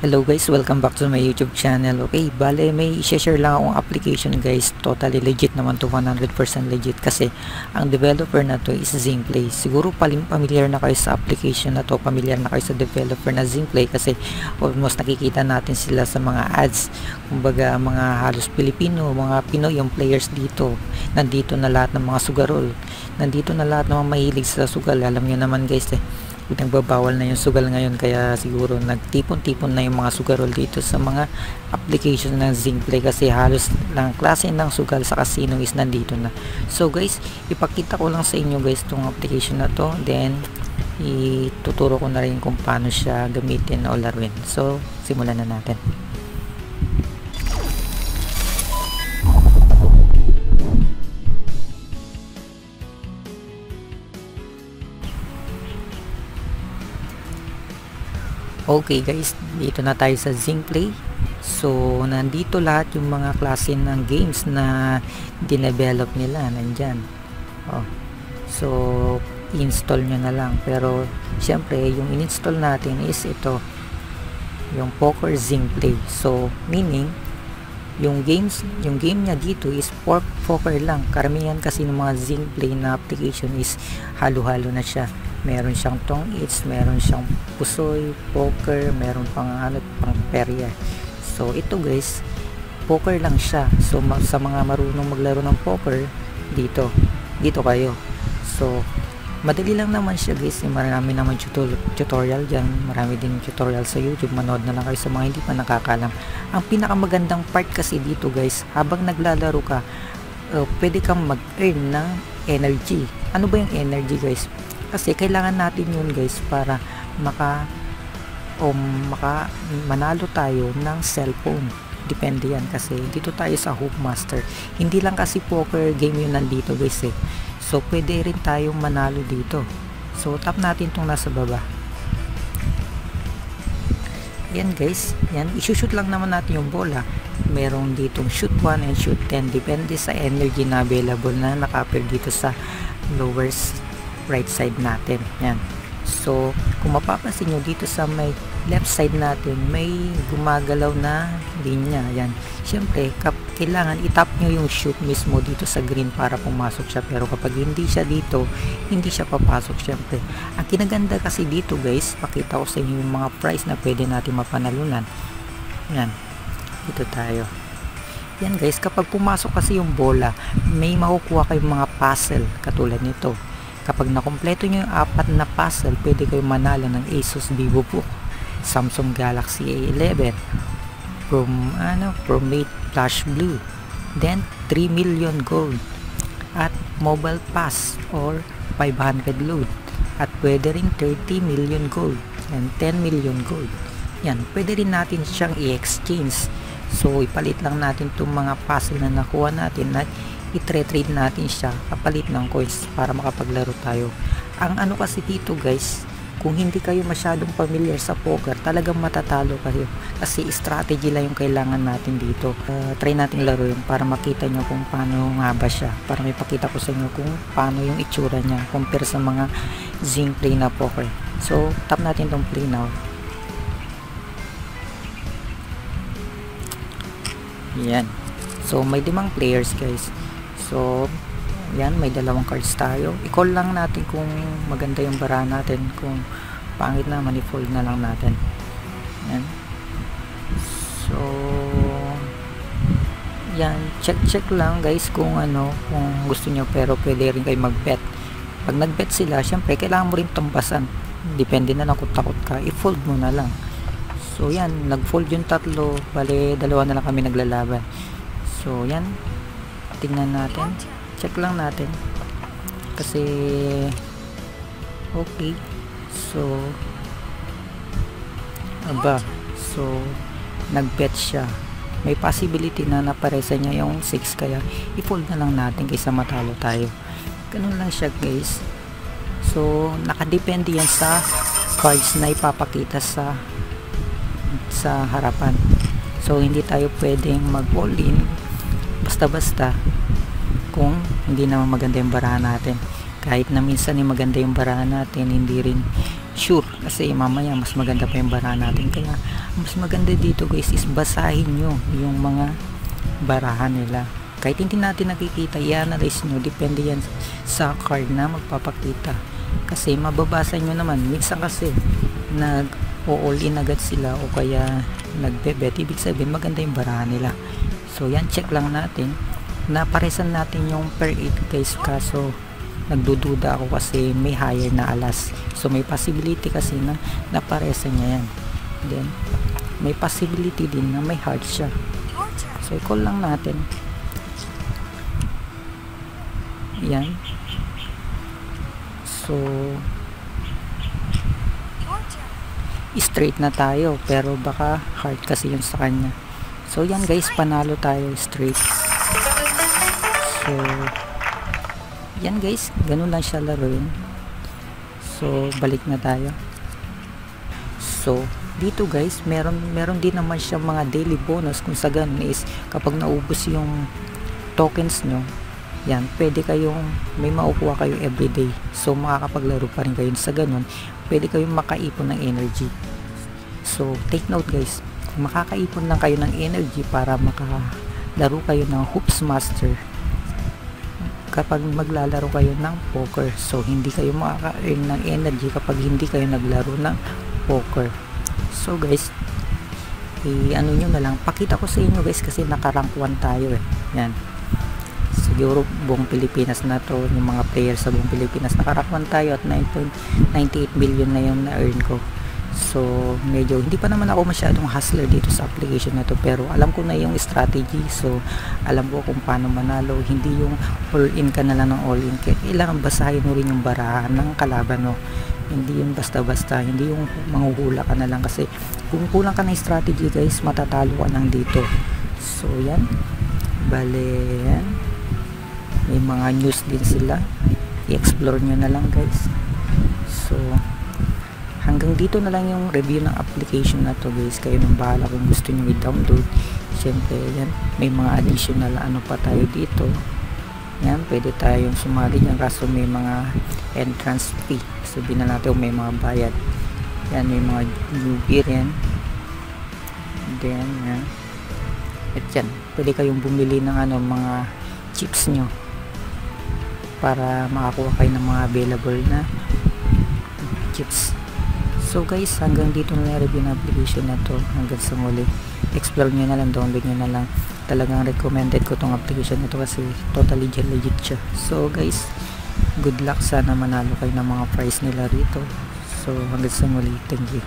Hello guys, welcome back to my YouTube channel. Okay, bale may i-share lang akong application guys. Totally legit naman to, 100% legit kasi ang developer na to is Zingplay. Siguro familiar na kayo sa application na to, familiar na kayo sa developer na Zingplay kasi almost nakikita natin sila sa mga ads. Kumbaga mga halos Pilipino, mga Pinoy yung players dito. Nandito na lahat ng mga sugarol. Nandito na lahat ng mga mahilig sa sugal. Alam niyo naman guys nagbabawal na yung sugal ngayon, kaya siguro nagtipon-tipon na yung mga sugarol dito sa mga application ng Zingplay kasi halos lang klase ng sugal sa casino is nandito na. So guys, ipakita ko lang sa inyo guys tong application na to, then ituturo ko na rin kung paano siya gamitin o laruin. So simulan na natin. Okay guys, dito na tayo sa Zingplay. So, nandito lahat yung mga klase ng games na dinevelop nila. Nandyan. Oh. So, install nyo na lang. Pero, syempre, yung in-install natin is ito. Yung Poker Zingplay. So, meaning, yung game niya dito is poker lang. Karamihan kasi ng mga Zingplay na application is halo-halo na siya. Meron siyang tong its, meron siyang pusoy, poker, meron pang pang perya. So ito guys, poker lang siya. So sa mga marunong maglaro ng poker, dito kayo. So madali lang naman siya guys. Marami naman tutorial diyan, marami din tutorial sa YouTube. Manood na lang kayo sa mga hindi pa nakakalam. Ang pinakamagandang part kasi dito guys, habang naglalaro ka, pwede kang mag-earn ng energy. Ano ba yung energy guys? Kasi kailangan natin yun guys para manalo tayo ng cellphone. Depende yan kasi dito tayo sa Hoop Master. Hindi lang kasi poker game yun nandito guys eh. So pwede rin tayong manalo dito. So tap natin itong nasa baba. Yan guys, yan isushoot lang naman natin yung bola. Merong ditong shoot 1 and shoot 10. Depende sa energy na available na naka-appear dito sa lower right side natin. Yan. So, kung mapapansin nyo dito sa may left side natin, may gumagalaw na linya. Yan. Siyempre, kailangan itap nyo yung shoot mismo dito sa green para pumasok siya. Pero kapag hindi siya dito, hindi siya papasok siyempre. Ang kinaganda kasi dito guys, pakita ko sa inyo yung mga prize na pwede natin mapanalunan. Yan. Dito tayo. Yan guys, kapag pumasok kasi yung bola, may makukuha kayong mga puzzle katulad nito. Kapag nakompleto nyo yung 4 na puzzle, pwede kayo manalo ng Asus VivoBook, Samsung Galaxy A11, Promate Flash Blue, then 3 million gold, at Mobile Pass or 500 load, at pwede rin 30 million gold and 10 million gold. Yan, pwede rin natin siyang i-exchange. So, ipalit lang natin itong mga puzzle na nakuha natin at i-trade natin siya kapalit ng coins para makapaglaro tayo. Ang ano kasi dito guys, kung hindi kayo masyadong familiar sa poker, talagang matatalo kayo kasi strategy lang yung kailangan natin dito. Try natin laruin para makita nyo kung paano nga ba siya, para may pakita ko sa inyo kung paano yung itsura niya compare sa mga Zingplay na poker. So tap natin tong play now. Yan. So may 5 players guys. So, yan, may 2 cards tayo. I-call lang natin kung maganda yung bara natin. Kung pangit naman, i-fold na lang natin. Yan. So, yan, check lang guys kung kung gusto nyo, pero pwede rin kayo mag-bet. Pag nag-bet sila, syempre, kailangan mo rin tumbasan. Depende na lang kung takot ka, i-fold mo na lang. So, yan, nag-fold yung 3, bale, 2 na lang kami naglalaban. So, yan. Tingnan natin, check lang natin kasi okay. So nag-bet siya, may possibility na naparesa niya yung 6, kaya i-fold na lang natin kaysa matalo tayo. Ganun lang siya guys. So nakadepende yan sa cards na ipapakita sa harapan. So hindi tayo pwedeng mag-all in basta-basta kung hindi naman maganda yung barahan natin. Kahit na minsan maganda yung barahan natin, hindi rin sure kasi mamaya mas maganda pa yung barahan natin. Kaya mas maganda dito guys is basahin nyo yung mga barahan nila. Kahit hindi natin nakikita, i-analyze nyo, depende yan sa card na magpapakita. Kasi mababasa nyo naman, minsan kasi nag-all in agad sila o kaya nagbe-bet, ibig sabihin maganda yung barahan nila. So yan, check lang natin. Naparesan natin yung per 8 guys, kaso nagdududa ako kasi may higher na alas. So may possibility kasi na naparesan niya yan. Then may possibility din na may hard siya. So i-call lang natin. Yan. So straight na tayo pero baka hard kasi yun sa kanya. So yan guys, panalo tayo straight. So yan guys, ganun lang siya laruin. So balik na tayo. So dito guys, meron din naman siya mga daily bonus. Kung sa ganun is kapag naubos yung tokens nyo, yan, pwede kayong may makukuha kayo everyday. So makakapaglaro pa rin kayo sa ganun. Pwede kayong makaipon ng energy. So take note guys, makakaipon lang kayo ng energy para makalaro kayo ng Hoops Master kapag maglalaro kayo ng poker. So hindi kayo makaka-earn ng energy kapag hindi kayo naglaro ng poker. So guys, ano nyo na lang, pakita ko sa inyo guys kasi nakarank 1 tayo eh. Yan, siguro buong Pilipinas na to, yung mga players sa buong Pilipinas, nakarank 1 tayo at 9.98 million na yung na-earn ko. So medyo hindi pa naman ako masyadong hustler dito sa application na to, pero alam ko na yung strategy. So alam ko kung paano manalo, hindi yung all in ka na lang ng all in. Kailangan basahin mo rin yung barahan ng kalaban mo, hindi yung basta-basta, hindi yung manghuhula ka na lang, kasi kung kulang ka ng strategy guys, matatalo ka lang dito. So yan, bale yan, may mga news din sila, i-explore nyo na lang guys. So hanggang dito na lang yung review ng application na to guys, kayo nang bahala kung gusto nyo i-download. Siyempre yan, may mga additional ano pa tayo dito. Yan, pwede tayong sumali dyan, kaso may mga entrance fee, sabihin na natin may mga bayad. Yan, may mga newbie rin. Then yan, at yan, pwede kayong bumili ng ano, mga chips nyo para makakuha kayo ng mga available na chips. So guys, hanggang dito na yung review na application na to. Hanggang sa muli, explore nyo na lang, download nyo na lang. Talagang recommended ko tong application na to kasi totally legit siya. So guys, good luck, sana manalo kayo ng mga prize nila rito. So hanggang sa muli, thank you.